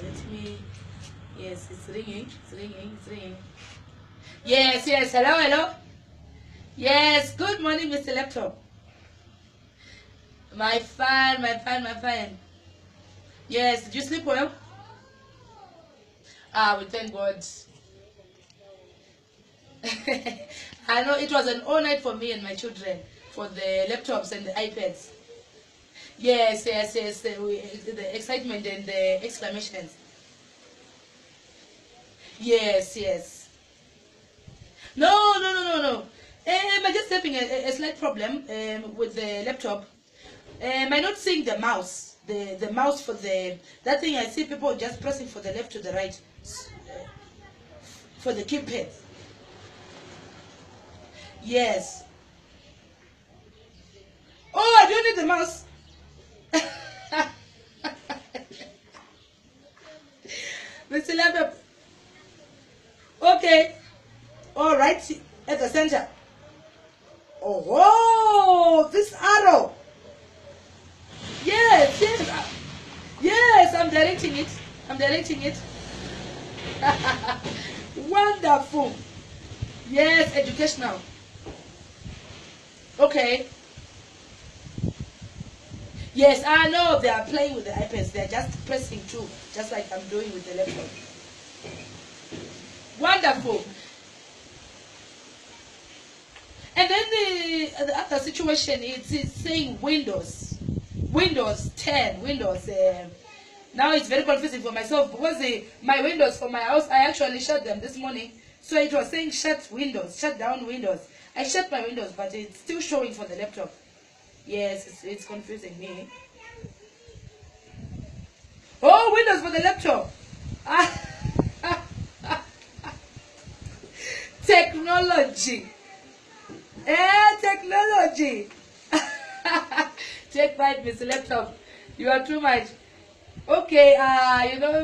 Let me. Yes, it's ringing. It's ringing. It's ringing. Yes, yes. Hello, hello. Yes. Good morning, Mr. Laptop. My fan, my fan, my fan. Yes. Did you sleep well? Ah, we thank God. I know it was an all night for me and my children for the laptops and the iPads. Yes, yes, yes. The excitement and the exclamations. Yes, yes. No, no, no, no, no. I'm just having a slight problem with the laptop. I'm not seeing the mouse. The mouse for the that thing I see people just pressing for the left to the right for the keypad. Yes. Oh, I don't need the mouse. Mr. Laptop. Okay. All right. At the center. Oh, this arrow. Yes, yes. Yes, I'm directing it. I'm directing it. Wonderful. Yes, educational. Okay. Yes, I know they are playing with the iPads. They are just pressing too, just like I'm doing with the laptop. Wonderful. And then the other situation is saying Windows 10, Windows. Now it's very confusing for myself because my windows for my house, I actually shut them this morning. So it was saying shut Windows, shut down Windows. I shut my windows, but it's still showing for the laptop. Yes, it's confusing me. Oh, Windows for the laptop. Technology. Technology. Take right, Mr. Laptop. You are too much. Okay,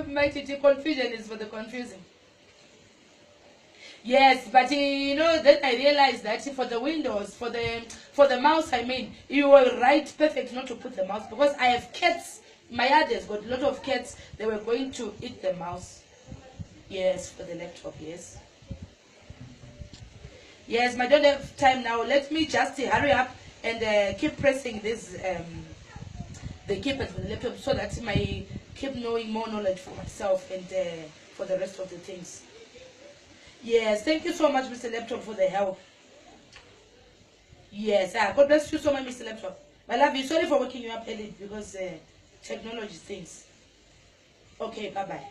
Mai Titi, confusion is for the confusing. Yes, but then I realized that for the Windows, for the mouse, I mean, you were right, perfect not to put the mouse because I have cats. My yard has got a lot of cats. They were going to eat the mouse. Yes, for the laptop, yes. Yes, I don't have time now. Let me just hurry up and keep pressing this the keypad for the laptop so that I keep knowing more knowledge for myself and for the rest of the things. Yes, thank you so much, Mr. Laptop, for the help. Yes, God bless you so much, Mr. Laptop. I love you. Sorry for waking you up early because technology things. Okay, bye-bye.